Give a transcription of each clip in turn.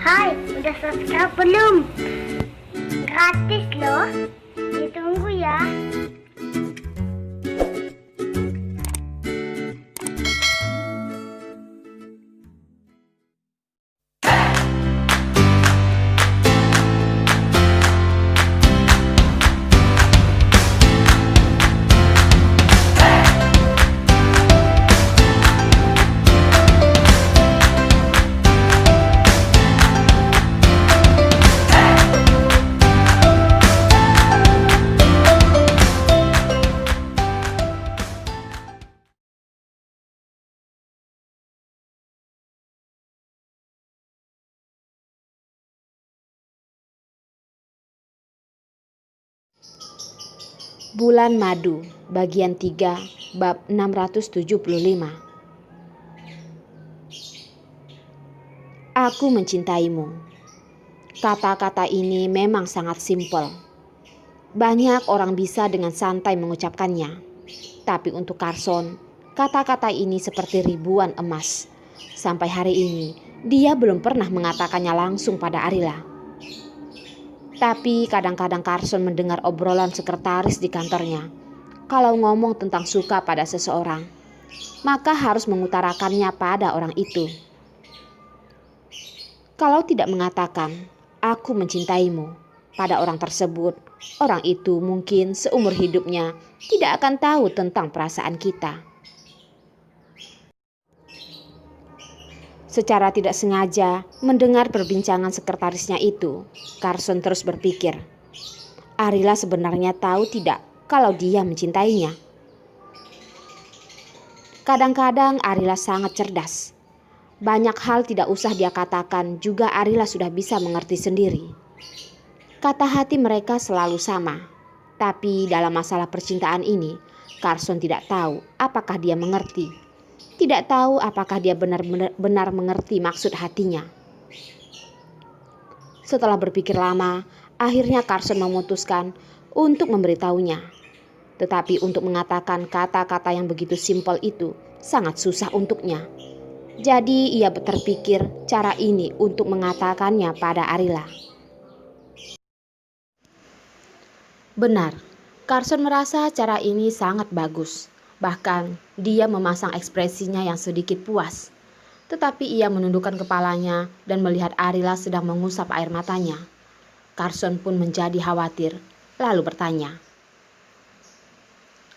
Hai, udah subscribe belum? Gratis loh. Ditunggu ya. Bulan Madu, bagian 3, bab 675. Aku mencintaimu. Kata-kata ini memang sangat simpel. Banyak orang bisa dengan santai mengucapkannya. Tapi untuk Carson, kata-kata ini seperti ribuan emas. Sampai hari ini, dia belum pernah mengatakannya langsung pada Arila. Tapi kadang-kadang Carson mendengar obrolan sekretaris di kantornya. Kalau ngomong tentang suka pada seseorang, maka harus mengutarakannya pada orang itu. Kalau tidak mengatakan, aku mencintaimu, pada orang tersebut, orang itu mungkin seumur hidupnya tidak akan tahu tentang perasaan kita. Secara tidak sengaja mendengar perbincangan sekretarisnya itu, Carson terus berpikir, Arila sebenarnya tahu tidak kalau dia mencintainya. Kadang-kadang Arila sangat cerdas. Banyak hal tidak usah dia katakan juga Arila sudah bisa mengerti sendiri. Kata hati mereka selalu sama. Tapi dalam masalah percintaan ini, Carson tidak tahu apakah dia mengerti. Tidak tahu apakah dia benar-benar mengerti maksud hatinya. Setelah berpikir lama, akhirnya Carson memutuskan untuk memberitahunya. Tetapi untuk mengatakan kata-kata yang begitu simpel itu sangat susah untuknya. Jadi ia terpikir cara ini untuk mengatakannya pada Arila. Benar, Carson merasa cara ini sangat bagus. Bahkan dia memasang ekspresinya yang sedikit puas. Tetapi ia menundukkan kepalanya dan melihat Arila sedang mengusap air matanya. Carson pun menjadi khawatir, lalu bertanya,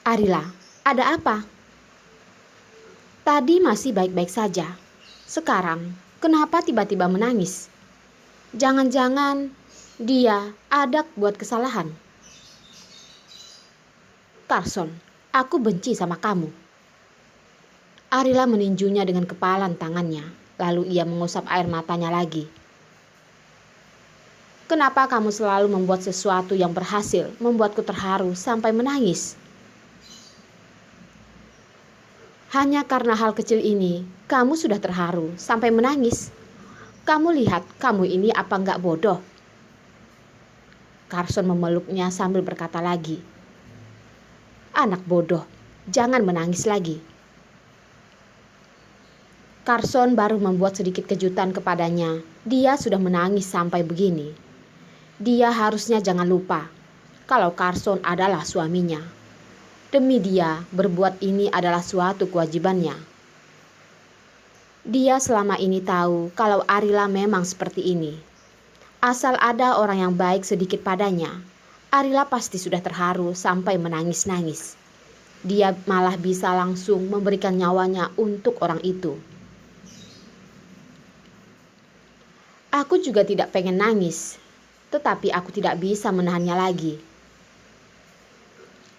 Arila, ada apa? Tadi masih baik-baik saja. Sekarang, kenapa tiba-tiba menangis? Jangan-jangan dia ada buat kesalahan. Carson, aku benci sama kamu. Arila meninjunya dengan kepalan tangannya, lalu ia mengusap air matanya lagi. Kenapa kamu selalu membuat sesuatu yang berhasil membuatku terharu sampai menangis? Hanya karena hal kecil ini, kamu sudah terharu sampai menangis. Kamu lihat, kamu ini apa enggak bodoh? Carson memeluknya sambil berkata lagi, anak bodoh, jangan menangis lagi. Carson baru membuat sedikit kejutan kepadanya. Dia sudah menangis sampai begini. Dia harusnya jangan lupa kalau Carson adalah suaminya. Demi dia, berbuat ini adalah suatu kewajibannya. Dia selama ini tahu kalau Arila memang seperti ini. Asal ada orang yang baik sedikit padanya, Arila pasti sudah terharu sampai menangis-nangis. Dia malah bisa langsung memberikan nyawanya untuk orang itu. Aku juga tidak pengen nangis, tetapi aku tidak bisa menahannya lagi.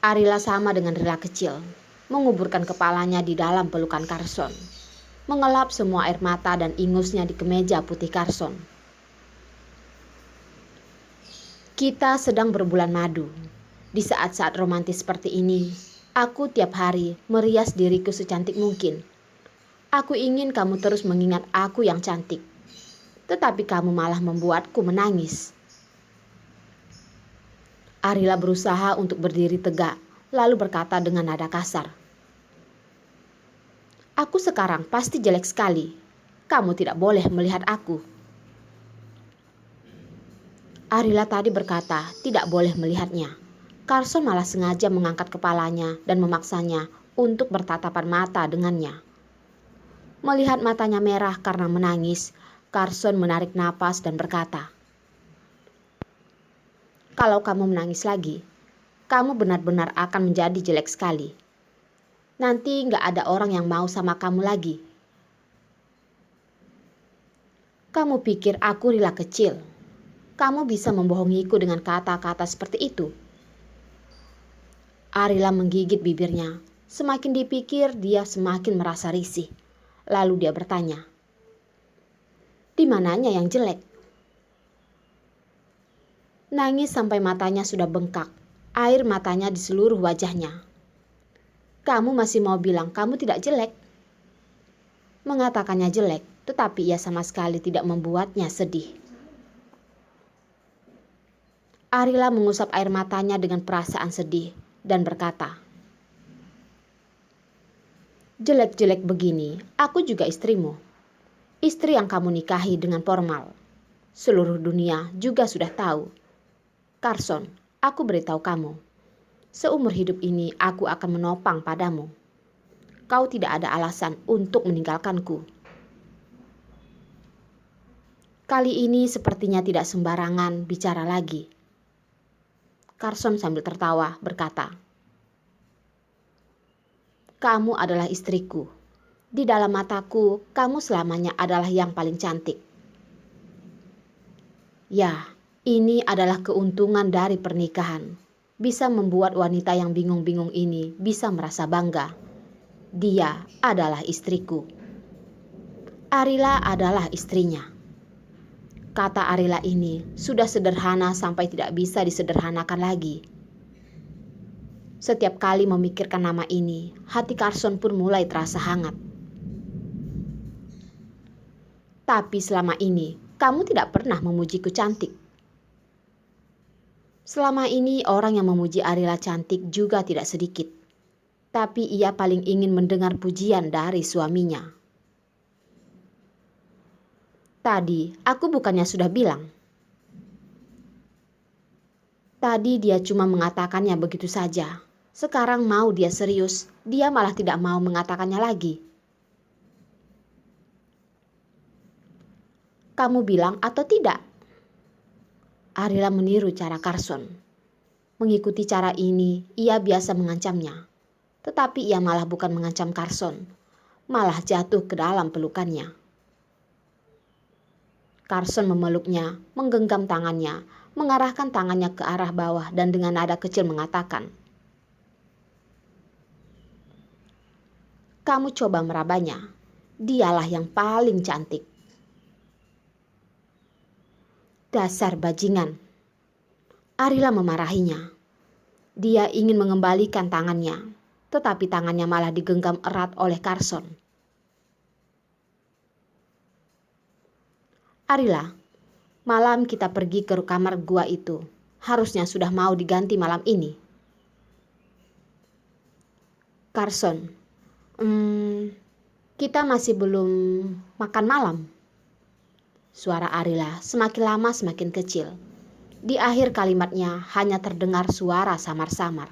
Arila sama dengan Rila kecil, menguburkan kepalanya di dalam pelukan Carson, mengelap semua air mata dan ingusnya di kemeja putih Carson. Kita sedang berbulan madu. Di saat-saat romantis seperti ini, aku tiap hari merias diriku secantik mungkin. Aku ingin kamu terus mengingat aku yang cantik, tetapi kamu malah membuatku menangis. Arila berusaha untuk berdiri tegak, lalu berkata dengan nada kasar, aku sekarang pasti jelek sekali. Kamu tidak boleh melihat aku. Arila tadi berkata tidak boleh melihatnya. Carson malah sengaja mengangkat kepalanya dan memaksanya untuk bertatapan mata dengannya. Melihat matanya merah karena menangis, Carson menarik napas dan berkata, "Kalau kamu menangis lagi, kamu benar-benar akan menjadi jelek sekali. Nanti gak ada orang yang mau sama kamu lagi. Kamu pikir aku Rila kecil? Kamu bisa membohongiku dengan kata-kata seperti itu?" Arila menggigit bibirnya. Semakin dipikir, dia semakin merasa risih. Lalu dia bertanya, "Di mananya yang jelek?" Nangis sampai matanya sudah bengkak. Air matanya di seluruh wajahnya. "Kamu masih mau bilang kamu tidak jelek?" Mengatakannya jelek, tetapi ia sama sekali tidak membuatnya sedih. Arila mengusap air matanya dengan perasaan sedih dan berkata, "Jelek-jelek begini, aku juga istrimu. Istri yang kamu nikahi dengan formal. Seluruh dunia juga sudah tahu. Carson, aku beritahu kamu. Seumur hidup ini aku akan menopang padamu. Kau tidak ada alasan untuk meninggalkanku." Kali ini sepertinya tidak sembarangan bicara lagi. Carson sambil tertawa berkata, "Kamu adalah istriku. Di dalam mataku, kamu selamanya adalah yang paling cantik. Ya, ini adalah keuntungan dari pernikahan. Bisa membuat wanita yang bingung-bingung ini bisa merasa bangga. Dia adalah istriku." Arila adalah istrinya. Kata Arila ini sudah sederhana sampai tidak bisa disederhanakan lagi. Setiap kali memikirkan nama ini, hati Carson pun mulai terasa hangat. "Tapi selama ini, kamu tidak pernah memujiku cantik." Selama ini orang yang memuji Arila cantik juga tidak sedikit. Tapi ia paling ingin mendengar pujian dari suaminya. "Tadi, aku bukannya sudah bilang?" Tadi dia cuma mengatakannya begitu saja. Sekarang mau dia serius, dia malah tidak mau mengatakannya lagi. "Kamu bilang atau tidak?" Arila meniru cara Carson. Mengikuti cara ini, ia biasa mengancamnya. Tetapi ia malah bukan mengancam Carson, malah jatuh ke dalam pelukannya. Carson memeluknya, menggenggam tangannya, mengarahkan tangannya ke arah bawah dan dengan nada kecil mengatakan, "Kamu coba merabanya, dialah yang paling cantik." "Dasar bajingan." Arila memarahinya. Dia ingin mengembalikan tangannya, tetapi tangannya malah digenggam erat oleh Carson. "Arila, malam kita pergi ke kamar gua itu. Harusnya sudah mau diganti malam ini." "Carson, kita masih belum makan malam." Suara Arila semakin lama semakin kecil. Di akhir kalimatnya hanya terdengar suara samar-samar.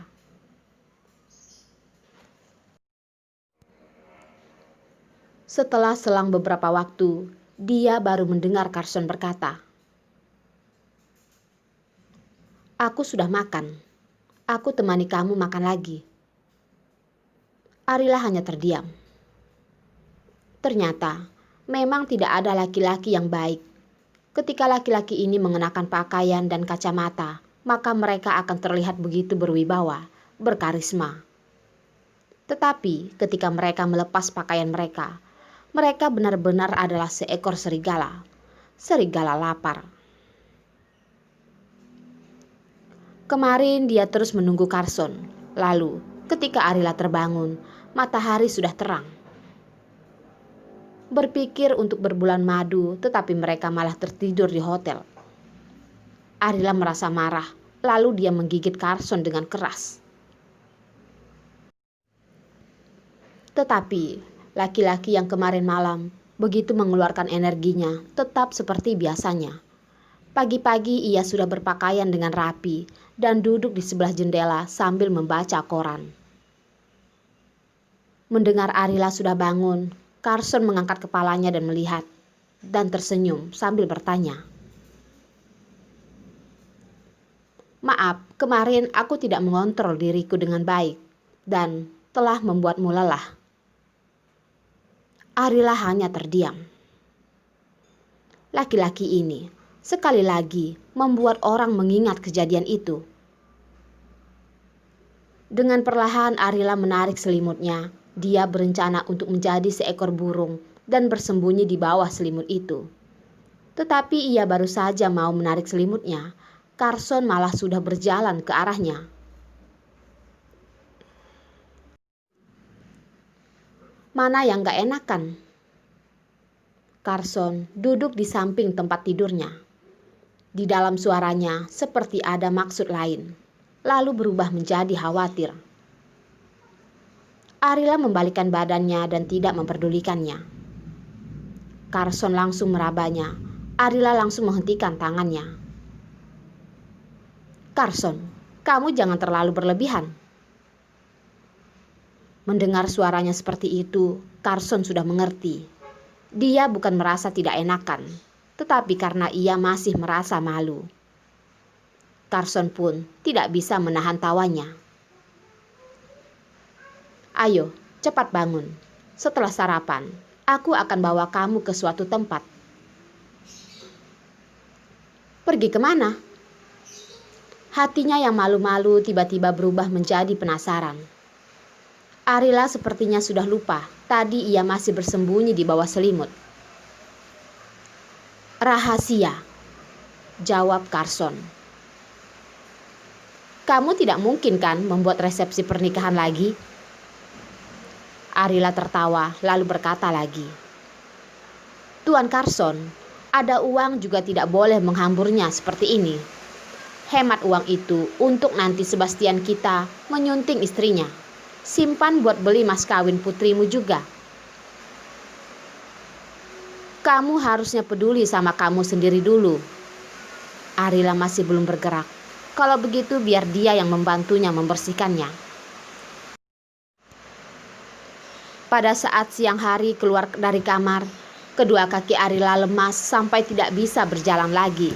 Setelah selang beberapa waktu, dia baru mendengar Carson berkata, "Aku sudah makan. Aku temani kamu makan lagi." Arila hanya terdiam. Ternyata memang tidak ada laki-laki yang baik. Ketika laki-laki ini mengenakan pakaian dan kacamata, maka mereka akan terlihat begitu berwibawa, berkarisma. Tetapi ketika mereka melepas pakaian mereka, mereka benar-benar adalah seekor serigala. Serigala lapar. Kemarin dia terus menunggu Carson. Lalu ketika Arila terbangun, matahari sudah terang. Berpikir untuk berbulan madu, tetapi mereka malah tertidur di hotel. Arila merasa marah, lalu dia menggigit Carson dengan keras. Tetapi laki-laki yang kemarin malam begitu mengeluarkan energinya tetap seperti biasanya. Pagi-pagi ia sudah berpakaian dengan rapi dan duduk di sebelah jendela sambil membaca koran. Mendengar Arila sudah bangun, Carson mengangkat kepalanya dan melihat, dan tersenyum sambil bertanya. Maaf, kemarin aku tidak mengontrol diriku dengan baik dan telah membuatmu lelah. Arila hanya terdiam. Laki-laki ini sekali lagi membuat orang mengingat kejadian itu. Dengan perlahan Arila menarik selimutnya. Dia berencana untuk menjadi seekor burung dan bersembunyi di bawah selimut itu. Tetapi ia baru saja mau menarik selimutnya, Carson malah sudah berjalan ke arahnya. Mana yang gak enakan? Carson duduk di samping tempat tidurnya. Di dalam suaranya seperti ada maksud lain, lalu berubah menjadi khawatir. Arila membalikkan badannya dan tidak memperdulikannya. Carson langsung merabanya. Arila langsung menghentikan tangannya. Carson, kamu jangan terlalu berlebihan. Mendengar suaranya seperti itu, Carson sudah mengerti. Dia bukan merasa tidak enakan, tetapi karena ia masih merasa malu. Carson pun tidak bisa menahan tawanya. Ayo, cepat bangun. Setelah sarapan, aku akan bawa kamu ke suatu tempat. Pergi kemana? Hatinya yang malu-malu tiba-tiba berubah menjadi penasaran. Arila sepertinya sudah lupa, tadi ia masih bersembunyi di bawah selimut. Rahasia, jawab Carson. Kamu tidak mungkin kan membuat resepsi pernikahan lagi? Arila tertawa lalu berkata lagi. Tuan Carson, ada uang juga tidak boleh menghamburnya seperti ini. Hemat uang itu untuk nanti Sebastian kita menyunting istrinya. Simpan buat beli mas kawin putrimu juga. Kamu harusnya peduli sama kamu sendiri dulu. Arila masih belum bergerak. Kalau begitu biar dia yang membantunya membersihkannya. Pada saat siang hari keluar dari kamar, kedua kaki Arila lemas sampai tidak bisa berjalan lagi.